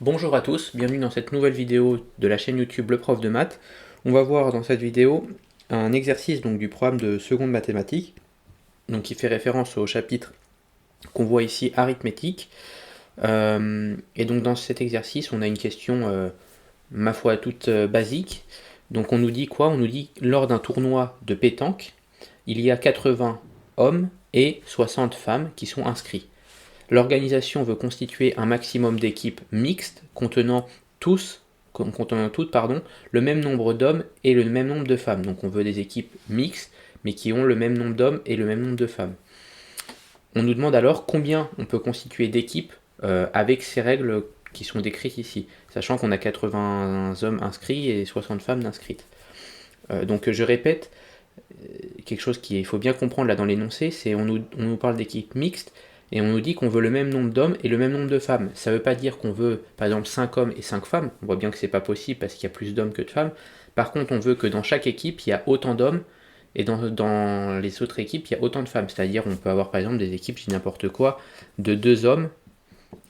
Bonjour à tous, bienvenue dans cette nouvelle vidéo de la chaîne YouTube Le Prof de Maths. On va voir dans cette vidéo un exercice du programme de seconde mathématiques, qui fait référence au chapitre qu'on voit ici, arithmétique. Et donc dans cet exercice, on a une question, ma foi, toute basique. Donc on nous dit quoi? On nous dit lors d'un tournoi de pétanque, il y a 80 hommes et 60 femmes qui sont inscrits. L'organisation veut constituer un maximum d'équipes mixtes contenant toutes, le même nombre d'hommes et le même nombre de femmes. Donc on veut des équipes mixtes, mais qui ont le même nombre d'hommes et le même nombre de femmes. On nous demande alors combien on peut constituer d'équipes avec ces règles qui sont décrites ici, sachant qu'on a 80 hommes inscrits et 60 femmes inscrites. Donc je répète, quelque chose qu'il faut bien comprendre là dans l'énoncé, c'est on nous parle d'équipes mixtes, et on nous dit qu'on veut le même nombre d'hommes et le même nombre de femmes. Ça ne veut pas dire qu'on veut, par exemple, 5 hommes et 5 femmes. On voit bien que ce n'est pas possible parce qu'il y a plus d'hommes que de femmes. Par contre, on veut que dans chaque équipe, il y a autant d'hommes et dans les autres équipes, il y a autant de femmes. C'est-à-dire, on peut avoir, par exemple, des équipes, je dis n'importe quoi, de 2 hommes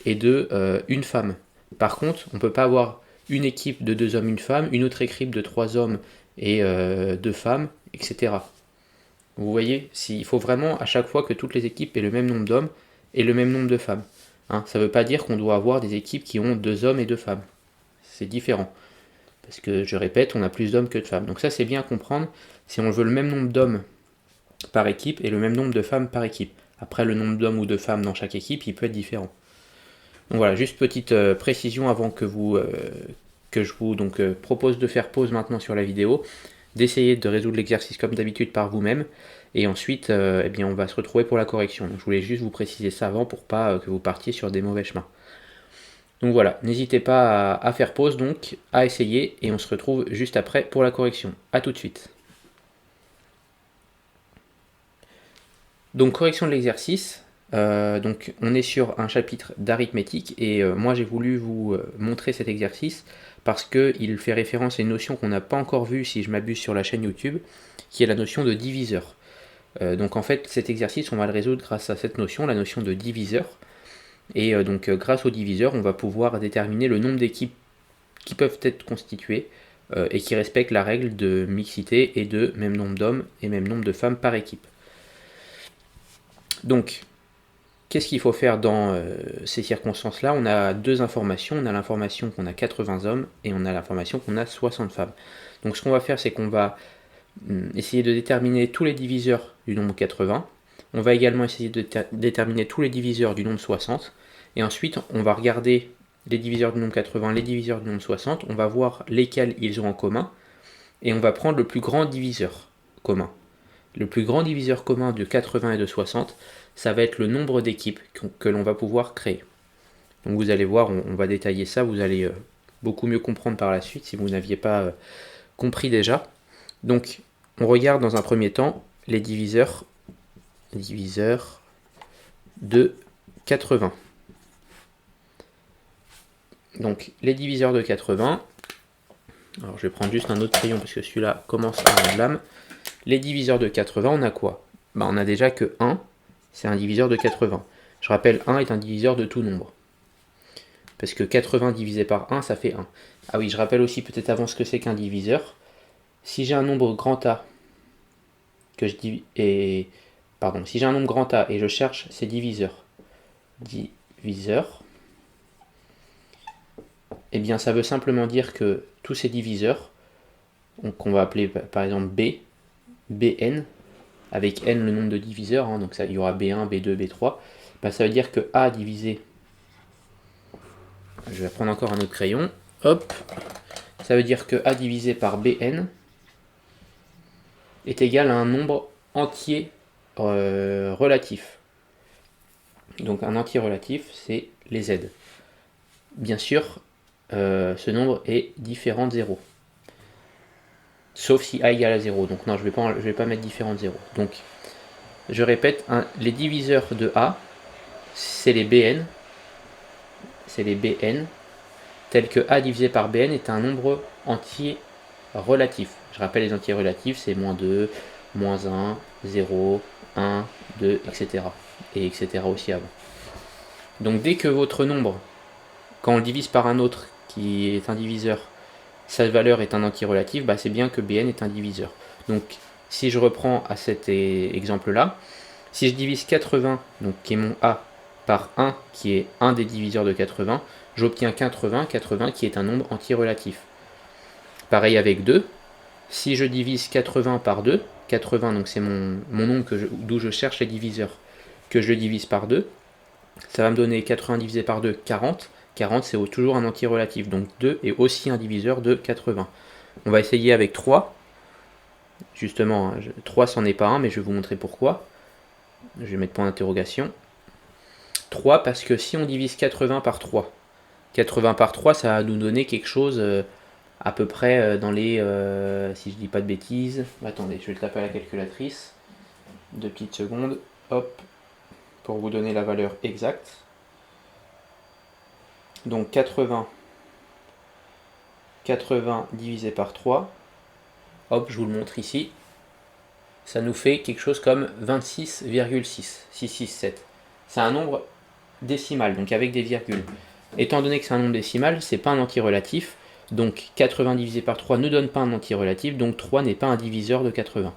et de une femme. Par contre, on ne peut pas avoir une équipe de 2 hommes, une femme, une autre équipe de 3 hommes et 2 femmes, etc. Vous voyez, il faut vraiment à chaque fois que toutes les équipes aient le même nombre d'hommes et le même nombre de femmes. Ça ne veut pas dire qu'on doit avoir des équipes qui ont 2 hommes et 2 femmes. C'est différent. Parce que, je répète, on a plus d'hommes que de femmes. Donc ça, c'est bien à comprendre si on veut le même nombre d'hommes par équipe et le même nombre de femmes par équipe. Après, le nombre d'hommes ou de femmes dans chaque équipe, il peut être différent. Donc voilà, juste petite précision avant que je vous propose de faire pause maintenant sur la vidéo, d'essayer de résoudre l'exercice comme d'habitude par vous-même, et ensuite on va se retrouver pour la correction. Donc, je voulais juste vous préciser ça avant pour pas que vous partiez sur des mauvais chemins. Donc voilà, n'hésitez pas à faire pause, donc à essayer, et on se retrouve juste après pour la correction. A tout de suite. Donc correction de l'exercice. Donc on est sur un chapitre d'arithmétique, et moi j'ai voulu vous montrer cet exercice parce qu'il fait référence à une notion qu'on n'a pas encore vue, si je m'abuse, sur la chaîne YouTube, qui est la notion de diviseur. Donc en fait, cet exercice, on va le résoudre grâce à cette notion, la notion de diviseur. Et grâce au diviseur, on va pouvoir déterminer le nombre d'équipes qui peuvent être constituées et qui respectent la règle de mixité et de même nombre d'hommes et même nombre de femmes par équipe. Donc, qu'est-ce qu'il faut faire dans ces circonstances-là? On a 2 informations. On a l'information qu'on a 80 hommes et on a l'information qu'on a 60 femmes. Donc ce qu'on va faire, c'est qu'on va essayer de déterminer tous les diviseurs du nombre 80. On va également essayer de déterminer tous les diviseurs du nombre 60. Et ensuite, on va regarder les diviseurs du nombre 80, les diviseurs du nombre 60. On va voir lesquels ils ont en commun. Et on va prendre le plus grand diviseur commun. Le plus grand diviseur commun de 80 et de 60, ça va être le nombre d'équipes que l'on va pouvoir créer. Donc vous allez voir, on va détailler ça, vous allez beaucoup mieux comprendre par la suite si vous n'aviez pas compris déjà. Donc on regarde dans un premier temps les diviseurs de 80. Donc les diviseurs de 80, alors je vais prendre juste un autre crayon parce que celui-là commence à avoir de l'âme. Les diviseurs de 80, on a quoi? On a déjà que 1, c'est un diviseur de 80. Je rappelle, 1 est un diviseur de tout nombre. Parce que 80 divisé par 1, ça fait 1. Ah oui, je rappelle aussi peut-être avant ce que c'est qu'un diviseur. Si j'ai un nombre grand A, si j'ai un nombre grand A et je cherche ses diviseurs, eh bien ça veut simplement dire que tous ces diviseurs, qu'on va appeler par exemple Bn, avec n le nombre de diviseurs, donc ça, il y aura B1, B2, B3, ça veut dire que A divisé, je vais prendre encore un autre crayon, hop, ça veut dire que A divisé par Bn est égal à un nombre entier relatif. Donc un entier relatif, c'est les Z. Bien sûr, ce nombre est différent de 0. Sauf si A égale à 0. Donc non, je vais pas mettre différent de 0. Donc, je répète, les diviseurs de A, c'est les Bn. C'est les Bn, tels que A divisé par Bn est un nombre entier relatif. Je rappelle, les entiers relatifs, c'est -2, -1, 0, 1, 2, etc. Et etc. aussi avant. Donc dès que votre nombre quand on le divise par un autre qui est un diviseur, sa valeur est un entier-relatif, bah c'est bien que Bn est un diviseur. Donc si je reprends à cet exemple-là, si je divise 80, donc qui est mon A, par 1, qui est un des diviseurs de 80, j'obtiens 80, 80 qui est un nombre entier-relatif. Pareil avec 2, si je divise 80 par 2, 80 donc c'est mon nombre d'où je cherche les diviseurs, que je le divise par 2, ça va me donner 80 divisé par 2, 40. 40 c'est toujours un entier relatif, donc 2 est aussi un diviseur de 80. On va essayer avec 3. Justement, 3 c'en est pas un, mais je vais vous montrer pourquoi. Je vais mettre point d'interrogation. 3 parce que si on divise 80 par 3, 80 par 3 ça va nous donner quelque chose à peu près dans les... si je dis pas de bêtises... Attendez, je vais le taper à la calculatrice. 2 petites secondes. Hop. Pour vous donner la valeur exacte. Donc 80 divisé par 3. Hop, je vous le montre ici. Ça nous fait quelque chose comme 26,667. C'est un nombre décimal, donc avec des virgules. Étant donné que c'est un nombre décimal, c'est pas un entier relatif. Donc 80 divisé par 3 ne donne pas un entier relatif, donc 3 n'est pas un diviseur de 80.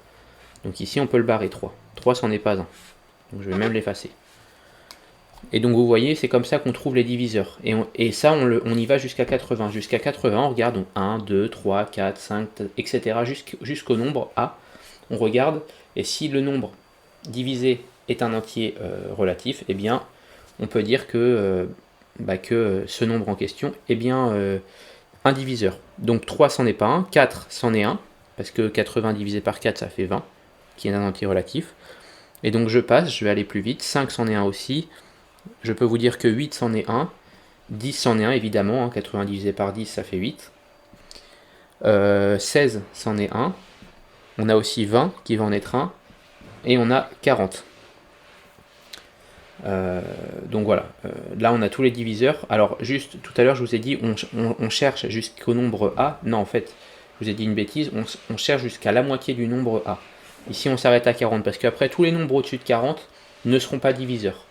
Donc ici on peut le barrer 3. 3 c'en est pas un. Donc je vais même l'effacer. Et donc vous voyez, c'est comme ça qu'on trouve les diviseurs. Et ça, on y va jusqu'à 80. Jusqu'à 80, on regarde donc 1, 2, 3, 4, 5, etc. Jusqu'au nombre A. On regarde, et si le nombre divisé est un entier relatif, eh bien, on peut dire que ce nombre en question est bien un diviseur. Donc 3, c'en est pas un. 4, c'en est un. Parce que 80 divisé par 4, ça fait 20, qui est un entier relatif. Et donc je vais aller plus vite. 5, c'en est un aussi. Je peux vous dire que 8 c'en est 1, 10 c'en est 1 évidemment, 80 divisé par 10 ça fait 8, 16 c'en est 1, on a aussi 20 qui va en être 1, et on a 40. Donc voilà, là on a tous les diviseurs. Alors juste tout à l'heure je vous ai dit on cherche jusqu'au nombre A, non en fait je vous ai dit une bêtise, on cherche jusqu'à la moitié du nombre A. Ici on s'arrête à 40 parce qu'après tous les nombres au-dessus de 40 ne seront pas diviseurs.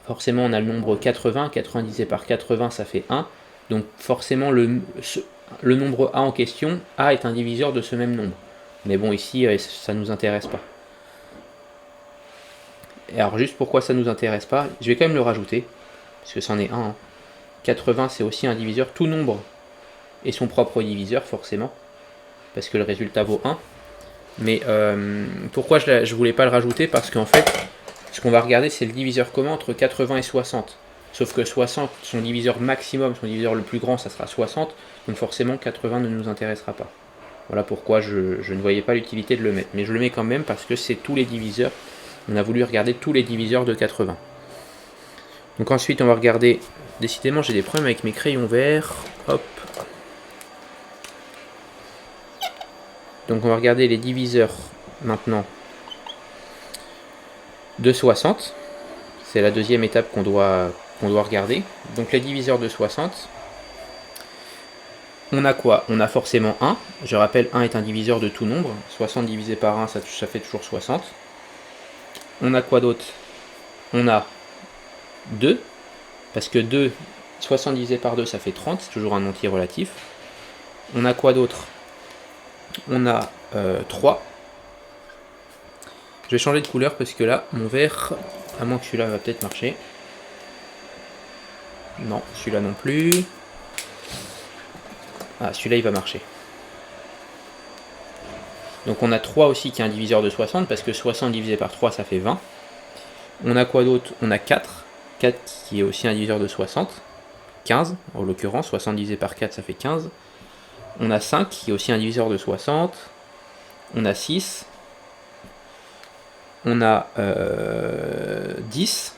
Forcément, on a le nombre 80, 80 divisé par 80, ça fait 1. Donc forcément, le nombre A en question, A est un diviseur de ce même nombre. Mais bon, ici, ça ne nous intéresse pas. Et alors, juste pourquoi ça ne nous intéresse pas, je vais quand même le rajouter, parce que c'en est 1. 80, c'est aussi un diviseur. Tout nombre est son propre diviseur, forcément, parce que le résultat vaut 1. Mais pourquoi je ne voulais pas le rajouter? Parce qu'en fait, ce qu'on va regarder, c'est le diviseur commun entre 80 et 60. Sauf que 60, son diviseur maximum, son diviseur le plus grand, ça sera 60. Donc forcément, 80 ne nous intéressera pas. Voilà pourquoi je ne voyais pas l'utilité de le mettre. Mais je le mets quand même parce que c'est tous les diviseurs. On a voulu regarder tous les diviseurs de 80. Donc ensuite, on va regarder... Décidément, j'ai des problèmes avec mes crayons verts. Hop. Donc on va regarder les diviseurs maintenant de 60. C'est la deuxième étape qu'on doit regarder. Donc les diviseurs de 60. On a quoi? On a forcément 1. Je rappelle, 1 est un diviseur de tout nombre. 60 divisé par 1, ça fait toujours 60. On a quoi d'autre? On a 2. Parce que 2, 60 divisé par 2, ça fait 30. C'est toujours un entier relatif. On a quoi d'autre? On a 3. Je vais changer de couleur parce que là, mon vert, à moins que celui-là va peut-être marcher. Non, celui-là non plus. Ah, celui-là il va marcher. Donc on a 3 aussi qui est un diviseur de 60 parce que 60 divisé par 3 ça fait 20. On a quoi d'autre? On a 4. 4 qui est aussi un diviseur de 60. 15 en l'occurrence, 60 divisé par 4 ça fait 15. On a 5 qui est aussi un diviseur de 60. On a 6. On a 10.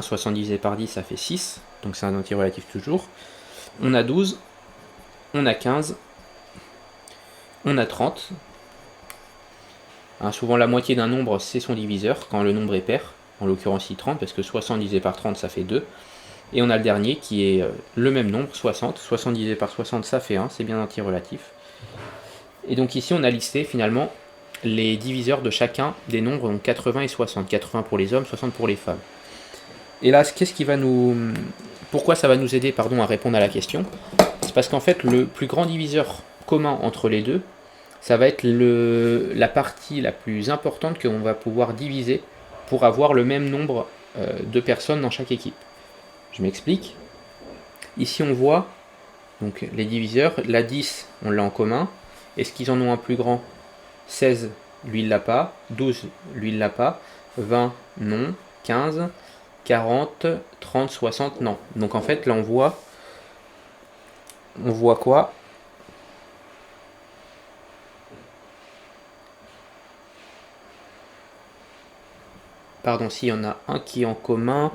60 divisé par 10 ça fait 6. Donc c'est un entier relatif toujours. On a 12. On a 15. On a 30. Souvent la moitié d'un nombre c'est son diviseur quand le nombre est pair. En l'occurrence ici 30 parce que 60 divisé par 30 ça fait 2. Et on a le dernier qui est le même nombre, 60. 60 divisé par 60 ça fait 1, c'est bien un entier relatif. Et donc ici on a listé finalement les diviseurs de chacun des nombres, donc 80 et 60. 80 pour les hommes, 60 pour les femmes. Et là, qu'est-ce qui va pourquoi ça va nous aider, pardon, à répondre à la question? C'est parce qu'en fait, le plus grand diviseur commun entre les deux, ça va être la partie la plus importante qu'on va pouvoir diviser pour avoir le même nombre de personnes dans chaque équipe. Je m'explique. Ici, on voit donc les diviseurs. La 10, on l'a en commun. Est-ce qu'ils en ont un plus grand? 16, lui, il l'a pas. 12, lui, il l'a pas. 20, non. 15, 40, 30, 60, non. Donc en fait, là, on voit quoi? Pardon, s'il y en a un qui est en commun,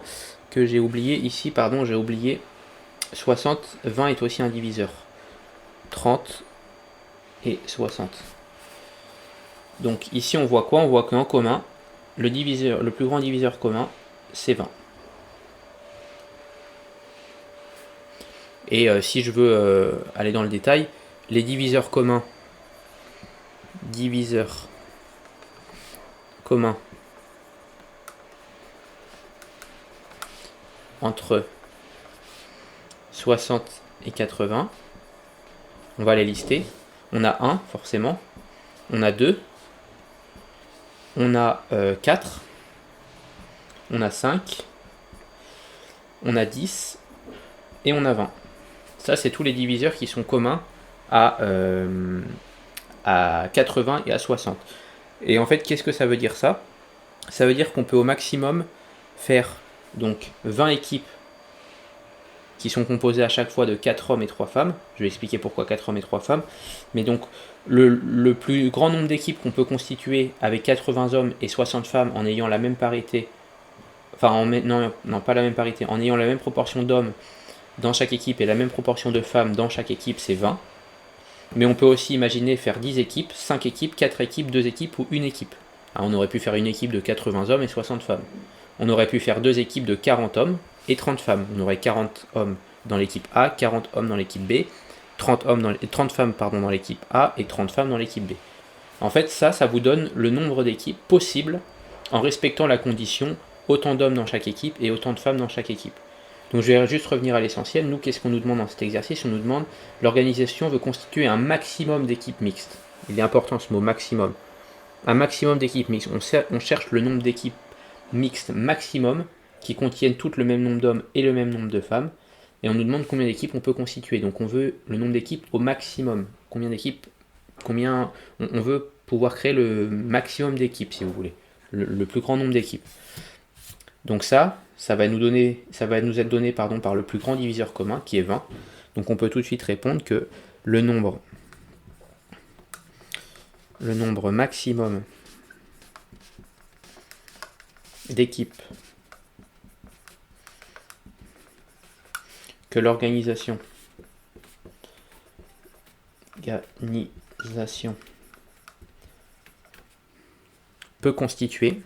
que j'ai oublié. Ici, pardon, j'ai oublié. 60, 20 est aussi un diviseur. 30 et 60. Donc ici, on voit quoi? On voit qu'en commun, le plus grand diviseur commun, c'est 20. Et si je veux aller dans le détail, les diviseurs communs entre 60 et 80, on va les lister. On a 1 forcément, on a 2, on a 4, on a 5, on a 10 et on a 20. Ça, c'est tous les diviseurs qui sont communs à 80 et à 60. Et en fait, qu'est-ce que ça veut dire ça? Ça veut dire qu'on peut au maximum faire donc 20 équipes qui sont composées à chaque fois de 4 hommes et 3 femmes. Je vais expliquer pourquoi 4 hommes et 3 femmes. Mais donc, le plus grand nombre d'équipes qu'on peut constituer avec 80 hommes et 60 femmes en ayant la même parité, enfin, non, pas la même parité, en ayant la même proportion d'hommes dans chaque équipe et la même proportion de femmes dans chaque équipe, c'est 20. Mais on peut aussi imaginer faire 10 équipes, 5 équipes, 4 équipes, 2 équipes ou une équipe. Alors on aurait pu faire une équipe de 80 hommes et 60 femmes. On aurait pu faire 2 équipes de 40 hommes et 30 femmes. On aurait 40 hommes dans l'équipe A, 40 hommes dans l'équipe B, 30 femmes dans l'équipe A et 30 femmes dans l'équipe B. En fait, ça vous donne le nombre d'équipes possibles en respectant la condition autant d'hommes dans chaque équipe et autant de femmes dans chaque équipe. Donc je vais juste revenir à l'essentiel. Nous, qu'est-ce qu'on nous demande dans cet exercice? On nous demande, l'organisation veut constituer un maximum d'équipes mixtes. Il est important ce mot maximum. Un maximum d'équipes mixtes. On cherche le nombre d'équipes mixtes maximum qui contiennent toutes le même nombre d'hommes et le même nombre de femmes. Et on nous demande combien d'équipes on peut constituer. Donc on veut le nombre d'équipes au maximum. On veut pouvoir créer le maximum d'équipes, si vous voulez. Le plus grand nombre d'équipes. Donc ça va nous être donné par le plus grand diviseur commun, qui est 20. Donc on peut tout de suite répondre que le nombre maximum d'équipes que l'organisation peut constituer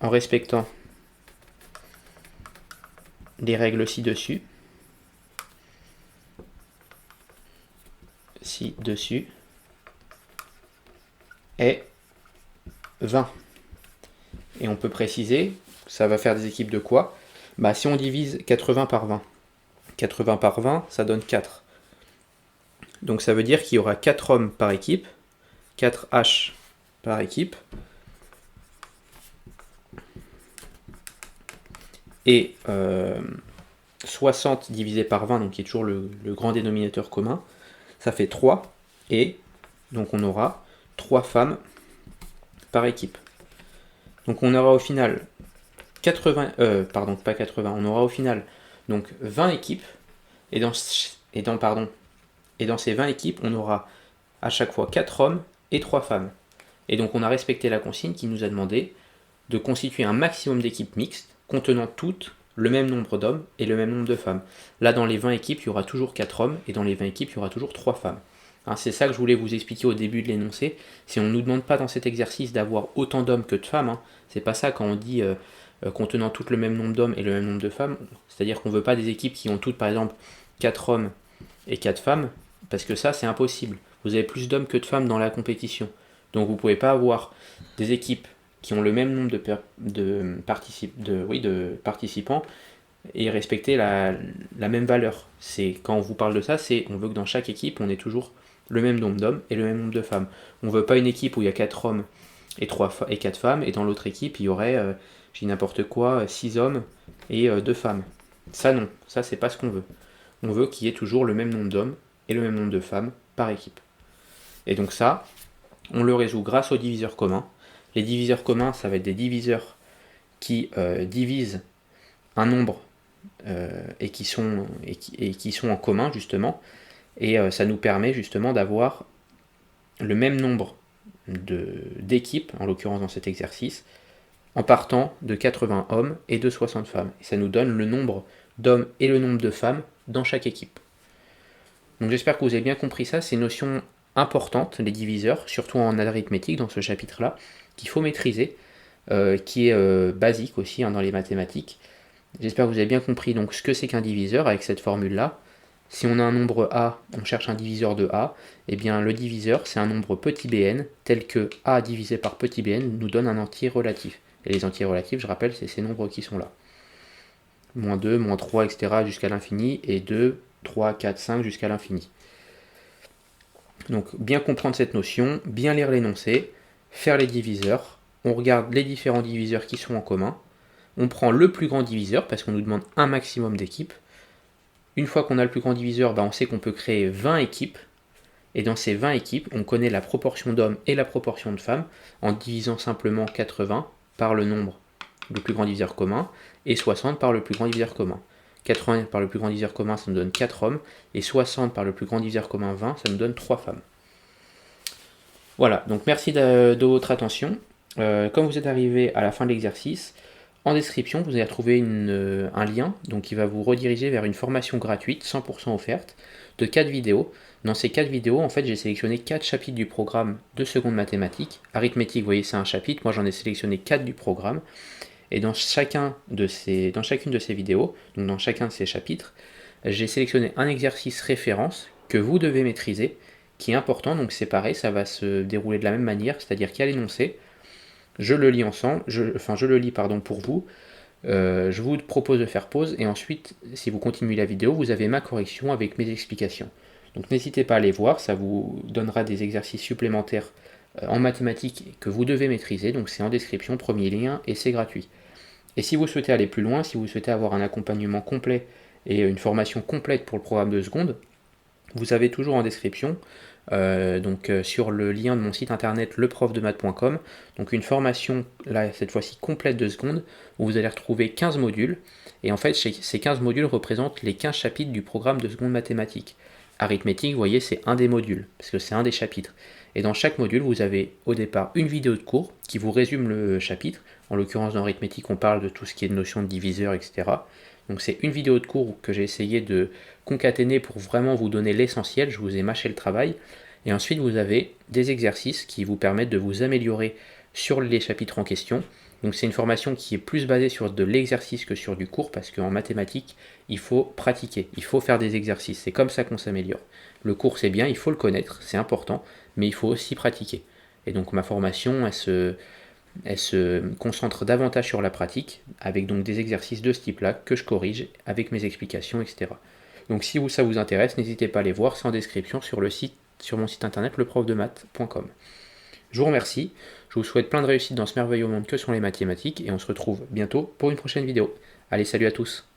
en respectant les règles ci-dessus, est 20. Et on peut préciser, ça va faire des équipes de quoi? Si on divise 80 par 20, 80 par 20, ça donne 4. Donc ça veut dire qu'il y aura 4 hommes par équipe, 4 H par équipe, et 60 divisé par 20, donc qui est toujours le grand dénominateur commun, ça fait 3, et donc on aura 3 femmes par équipe. Donc on aura au final on aura au final donc 20 équipes, et dans ces 20 équipes, on aura à chaque fois 4 hommes et 3 femmes. Et donc on a respecté la consigne qui nous a demandé de constituer un maximum d'équipes mixtes contenant toutes le même nombre d'hommes et le même nombre de femmes. Là, dans les 20 équipes, il y aura toujours 4 hommes, et dans les 20 équipes, il y aura toujours 3 femmes. C'est ça que je voulais vous expliquer au début de l'énoncé. Si on ne nous demande pas dans cet exercice d'avoir autant d'hommes que de femmes, c'est pas ça quand on dit contenant tout le même nombre d'hommes et le même nombre de femmes. C'est-à-dire qu'on ne veut pas des équipes qui ont toutes, par exemple, 4 hommes et 4 femmes, parce que ça, c'est impossible. Vous avez plus d'hommes que de femmes dans la compétition. Donc vous ne pouvez pas avoir des équipes qui ont le même nombre de participants et respecter la même valeur. Quand on vous parle de ça, on veut que dans chaque équipe, on ait toujours le même nombre d'hommes et le même nombre de femmes. On ne veut pas une équipe où il y a 4 hommes et 4 femmes, et dans l'autre équipe, il y aurait, j'ai n'importe quoi, 6 hommes et 2 femmes. Ça non, ça c'est pas ce qu'on veut. On veut qu'il y ait toujours le même nombre d'hommes et le même nombre de femmes par équipe. Et donc ça, on le résout grâce aux diviseurs communs. Les diviseurs communs, ça va être des diviseurs qui divisent un nombre et qui sont en commun justement, et ça nous permet justement d'avoir le même nombre d'équipes, en l'occurrence dans cet exercice, en partant de 80 hommes et de 60 femmes. Et ça nous donne le nombre d'hommes et le nombre de femmes dans chaque équipe. Donc j'espère que vous avez bien compris ça, c'est une notion importante, les diviseurs, surtout en arithmétique dans ce chapitre-là, qu'il faut maîtriser, qui est basique aussi dans les mathématiques. J'espère que vous avez bien compris donc ce que c'est qu'un diviseur avec cette formule-là. Si on a un nombre A, on cherche un diviseur de A, et bien le diviseur c'est un nombre petit bn, tel que A divisé par petit bn nous donne un entier relatif. Et les entiers relatifs, je rappelle, c'est ces nombres qui sont là. Moins 2, moins 3, etc. jusqu'à l'infini, et 2, 3, 4, 5 jusqu'à l'infini. Donc bien comprendre cette notion, bien lire l'énoncé, faire les diviseurs, on regarde les différents diviseurs qui sont en commun, on prend le plus grand diviseur parce qu'on nous demande un maximum d'équipes. Une fois qu'on a le plus grand diviseur, on sait qu'on peut créer 20 équipes. Et dans ces 20 équipes, on connaît la proportion d'hommes et la proportion de femmes en divisant simplement 80 par le nombre, le plus grand diviseur commun, et 60 par le plus grand diviseur commun. 80 par le plus grand diviseur commun, ça nous donne 4 hommes, et 60 par le plus grand diviseur commun, 20, ça nous donne 3 femmes. Voilà, donc merci de votre attention. Comme vous êtes arrivé à la fin de l'exercice, en description, vous allez retrouver un lien donc qui va vous rediriger vers une formation gratuite, 100% offerte, de 4 vidéos. Dans ces 4 vidéos, en fait, j'ai sélectionné 4 chapitres du programme de seconde mathématiques. Arithmétique, vous voyez, c'est un chapitre. Moi, j'en ai sélectionné 4 du programme. Et dans chacune de ces vidéos, donc dans chacun de ces chapitres, j'ai sélectionné un exercice référence que vous devez maîtriser, qui est important. Donc c'est pareil, ça va se dérouler de la même manière, c'est-à-dire qu'il y a l'énoncé. Je le lis pour vous. Je vous propose de faire pause et ensuite, si vous continuez la vidéo, vous avez ma correction avec mes explications. Donc n'hésitez pas à les voir, ça vous donnera des exercices supplémentaires en mathématiques que vous devez maîtriser. Donc c'est en description, premier lien, et c'est gratuit. Et si vous souhaitez aller plus loin, si vous souhaitez avoir un accompagnement complet et une formation complète pour le programme de seconde, vous avez toujours en description sur le lien de mon site internet leprofdemath.com, donc une formation là cette fois-ci complète de seconde où vous allez retrouver 15 modules, et en fait ces 15 modules représentent les 15 chapitres du programme de seconde mathématiques. Arithmétique, vous voyez, c'est un des modules, parce que c'est un des chapitres. Et dans chaque module, vous avez au départ une vidéo de cours qui vous résume le chapitre. En l'occurrence, dans arithmétique, on parle de tout ce qui est de notion de diviseur, etc. Donc c'est une vidéo de cours que j'ai essayé de concaténer pour vraiment vous donner l'essentiel. Je vous ai mâché le travail. Et ensuite, vous avez des exercices qui vous permettent de vous améliorer sur les chapitres en question. Donc c'est une formation qui est plus basée sur de l'exercice que sur du cours, parce qu'en mathématiques, il faut pratiquer, il faut faire des exercices, c'est comme ça qu'on s'améliore. Le cours c'est bien, il faut le connaître, c'est important, mais il faut aussi pratiquer. Et donc ma formation, elle se concentre davantage sur la pratique, avec donc des exercices de ce type-là que je corrige avec mes explications, etc. Donc si ça vous intéresse, n'hésitez pas à les voir, c'est en description sur mon site internet leprofdemath.com. Je vous remercie, je vous souhaite plein de réussite dans ce merveilleux monde que sont les mathématiques, et on se retrouve bientôt pour une prochaine vidéo. Allez, salut à tous!